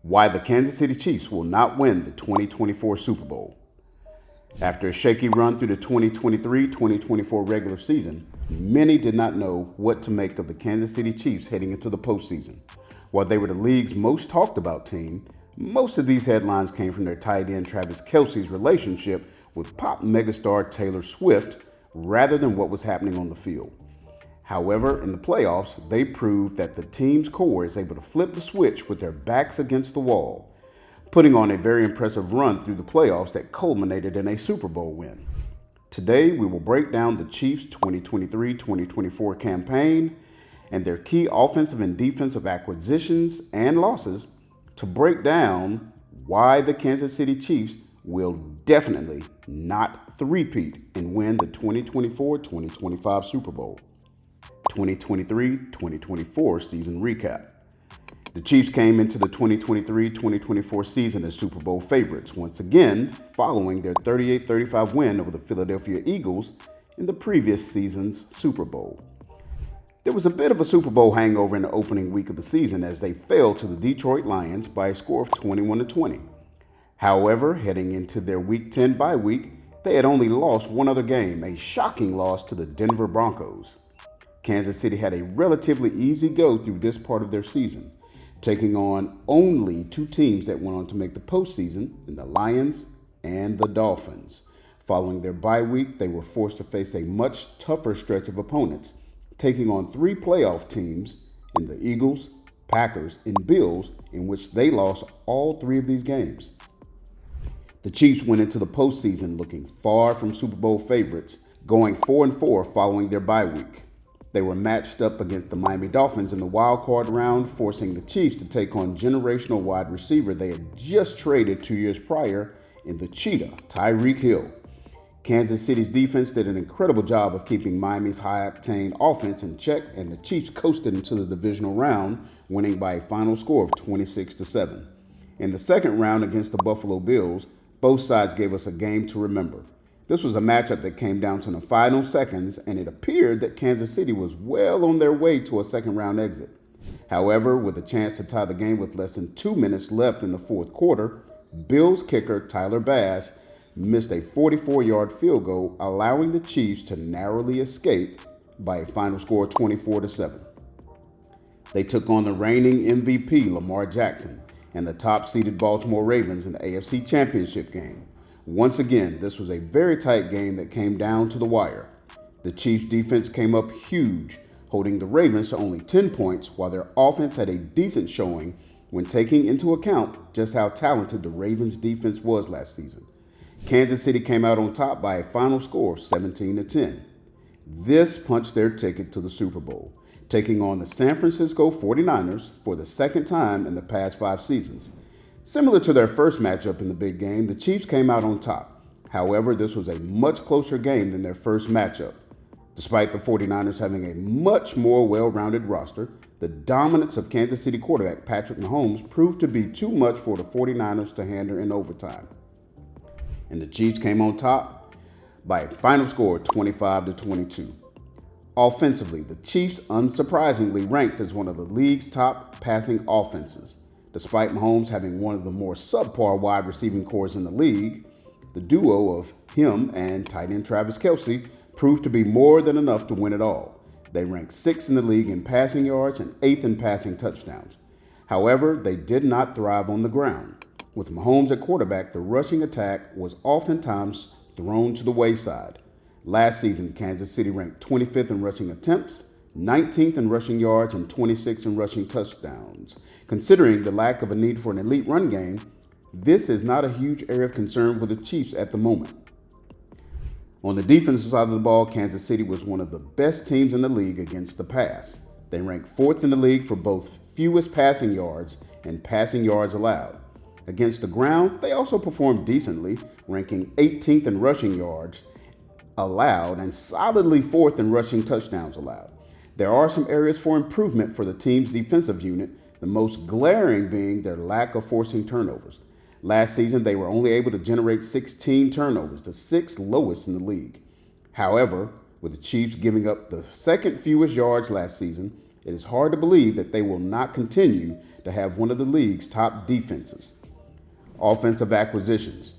Why the Kansas City Chiefs will not win the 2024 Super Bowl. After a shaky run through the 2023-2024 regular season, many did not know what to make of the Kansas City Chiefs heading into the postseason. While they were the league's most talked about team, most of these headlines came from their tight end Travis Kelce's relationship with pop megastar Taylor Swift rather than what was happening on the field. However, in the playoffs, they proved that the team's core is able to flip the switch with their backs against the wall, putting on a very impressive run through the playoffs that culminated in a Super Bowl win. Today, we will break down the Chiefs' 2023-2024 campaign and their key offensive and defensive acquisitions and losses to break down why the Kansas City Chiefs will definitely not three-peat and win the 2024-2025 Super Bowl. 2023-2024 season recap. The Chiefs came into the 2023-2024 season as Super Bowl favorites, once again following their 38-35 win over the Philadelphia Eagles in the previous season's Super Bowl. There was a bit of a Super Bowl hangover in the opening week of the season as they fell to the Detroit Lions by a score of 21-20. However, heading into their Week 10 bye week, they had only lost one other game, a shocking loss to the Denver Broncos. Kansas City had a relatively easy go through this part of their season, taking on only two teams that went on to make the postseason in the Lions and the Dolphins. Following their bye week, they were forced to face a much tougher stretch of opponents, taking on three playoff teams in the Eagles, Packers, and Bills, in which they lost all three of these games. The Chiefs went into the postseason looking far from Super Bowl favorites, going 4-4 following their bye week. They were matched up against the Miami Dolphins in the wild card round, forcing the Chiefs to take on generational wide receiver they had just traded 2 years prior in the Cheetah, Tyreek Hill. Kansas City's defense did an incredible job of keeping Miami's high-octane offense in check, and the Chiefs coasted into the divisional round, winning by a final score of 26-7. In the second round against the Buffalo Bills, both sides gave us a game to remember. This was a matchup that came down to the final seconds, and it appeared that Kansas City was well on their way to a second-round exit. However, with a chance to tie the game with less than 2 minutes left in the fourth quarter, Bills kicker Tyler Bass missed a 44-yard field goal, allowing the Chiefs to narrowly escape by a final score of 24-7. They took on the reigning MVP Lamar Jackson and the top-seeded Baltimore Ravens in the AFC Championship game. Once again, this was a very tight game that came down to the wire. The Chiefs' defense came up huge, holding the Ravens to only 10 points, while their offense had a decent showing when taking into account just how talented the Ravens' defense was last season. Kansas City came out on top by a final score of 17-10. This punched their ticket to the Super Bowl, taking on the San Francisco 49ers for the second time in the past 5 seasons. Similar to their first matchup in the big game, the Chiefs came out on top. However, this was a much closer game than their first matchup. Despite the 49ers having a much more well-rounded roster, the dominance of Kansas City quarterback Patrick Mahomes proved to be too much for the 49ers to handle in overtime. And the Chiefs came on top by a final score of 25-22. Offensively, the Chiefs unsurprisingly ranked as one of the league's top passing offenses. Despite Mahomes having one of the more subpar wide receiving cores in the league, the duo of him and tight end Travis Kelce proved to be more than enough to win it all. They ranked 6th in the league in passing yards and 8th in passing touchdowns. However, they did not thrive on the ground. With Mahomes at quarterback, the rushing attack was oftentimes thrown to the wayside. Last season, Kansas City ranked 25th in rushing attempts, 19th in rushing yards, and 26th in rushing touchdowns. Considering the lack of a need for an elite run game, this is not a huge area of concern for the Chiefs at the moment. On the defensive side of the ball, Kansas City was one of the best teams in the league against the pass. They ranked 4th in the league for both fewest passing yards and passing yards allowed. Against the ground, they also performed decently, ranking 18th in rushing yards allowed and solidly 4th in rushing touchdowns allowed. There are some areas for improvement for the team's defensive unit, the most glaring being their lack of forcing turnovers. Last season, they were only able to generate 16 turnovers, the 6th lowest in the league. However, with the Chiefs giving up the second fewest yards last season, it is hard to believe that they will not continue to have one of the league's top defenses. Offensive acquisitions.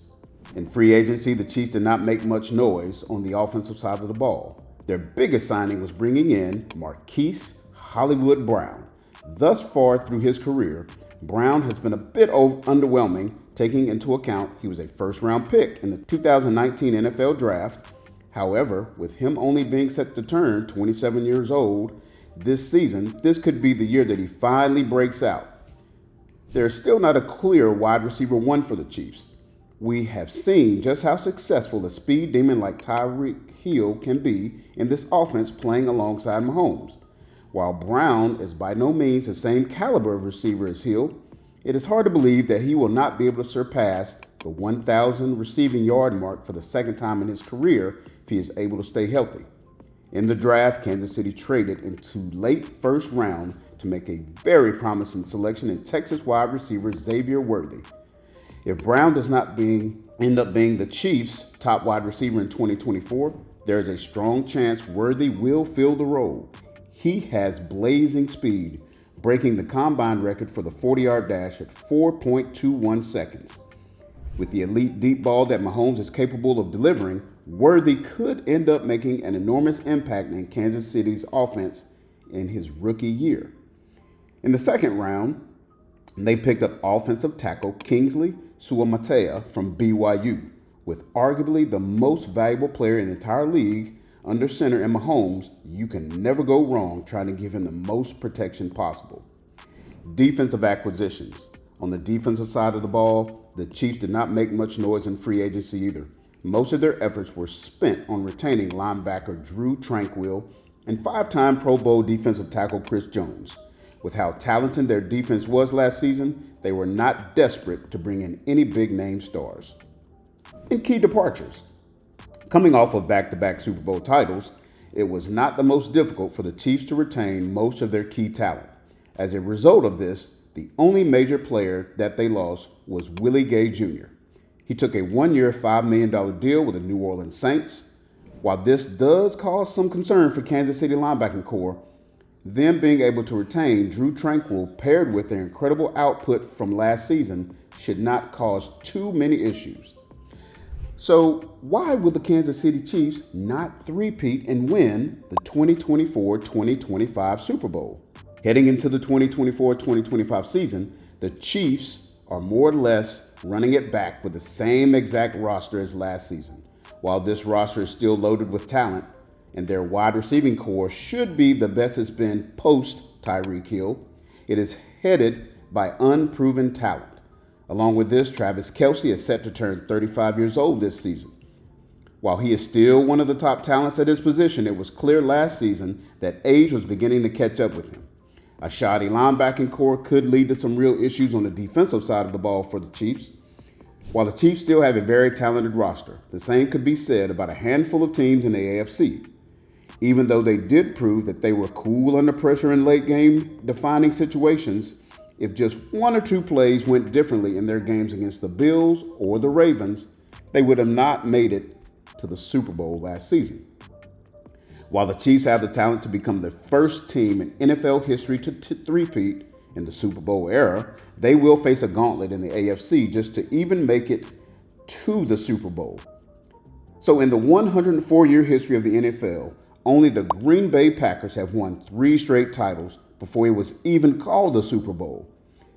In free agency, the Chiefs did not make much noise on the offensive side of the ball. Their biggest signing was bringing in Marquise Hollywood Brown. Thus far through his career, Brown has been a bit underwhelming, taking into account he was a first-round pick in the 2019 NFL Draft. However, with him only being set to turn 27 years old this season, this could be the year that he finally breaks out. There's still not a clear wide receiver one for the Chiefs. We have seen just how successful a speed demon like Tyreek Hill can be in this offense playing alongside Mahomes. While Brown is by no means the same caliber of receiver as Hill, it is hard to believe that he will not be able to surpass the 1,000 receiving yard mark for the second time in his career if he is able to stay healthy. In the draft, Kansas City traded into late first round to make a very promising selection in Texas wide receiver Xavier Worthy. If Brown does not end up being the Chiefs' top wide receiver in 2024, there is a strong chance Worthy will fill the role. He has blazing speed, breaking the combine record for the 40-yard dash at 4.21 seconds. With the elite deep ball that Mahomes is capable of delivering, Worthy could end up making an enormous impact in Kansas City's offense in his rookie year. In the second round, they picked up offensive tackle Kingsley Suamataia from BYU. With arguably the most valuable player in the entire league under center in Mahomes, you can never go wrong trying to give him the most protection possible. Defensive acquisitions. On the defensive side of the ball, the Chiefs did not make much noise in free agency either. Most of their efforts were spent on retaining linebacker Drew Tranquill and five-time Pro Bowl defensive tackle Chris Jones. With how talented their defense was last season, they were not desperate to bring in any big-name stars. And key departures. Coming off of back-to-back Super Bowl titles, it was not the most difficult for the Chiefs to retain most of their key talent. As a result of this, the only major player that they lost was Willie Gay Jr. He took a one-year, $5 million deal with the New Orleans Saints. While this does cause some concern for Kansas City linebacking core, them being able to retain Drew Tranquill paired with their incredible output from last season should not cause too many issues. So why would the Kansas City Chiefs not three-peat and win the 2024-2025 Super Bowl? Heading into the 2024-2025 season, the Chiefs are more or less running it back with the same exact roster as last season. While this roster is still loaded with talent, and their wide receiving core should be the best it's been post Tyreek Hill, it is headed by unproven talent. Along with this, Travis Kelce is set to turn 35 years old this season. While he is still one of the top talents at his position, it was clear last season that age was beginning to catch up with him. A shoddy linebacking core could lead to some real issues on the defensive side of the ball for the Chiefs. While the Chiefs still have a very talented roster, the same could be said about a handful of teams in the AFC. Even though they did prove that they were cool under pressure in late game defining situations, if just one or two plays went differently in their games against the Bills or the Ravens, they would have not made it to the Super Bowl last season. While the Chiefs have the talent to become the first team in NFL history to three-peat in the Super Bowl era, they will face a gauntlet in the AFC just to even make it to the Super Bowl. So in the 104-year history of the NFL, only the Green Bay Packers have won 3 straight titles before it was even called the Super Bowl.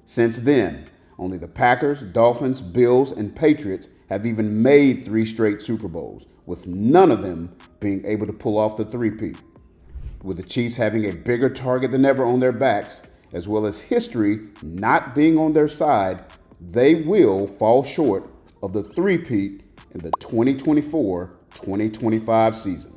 Since then, only the Packers, Dolphins, Bills, and Patriots have even made 3 straight Super Bowls, with none of them being able to pull off the three-peat. With the Chiefs having a bigger target than ever on their backs, as well as history not being on their side, they will fall short of the three-peat in the 2024-2025 season.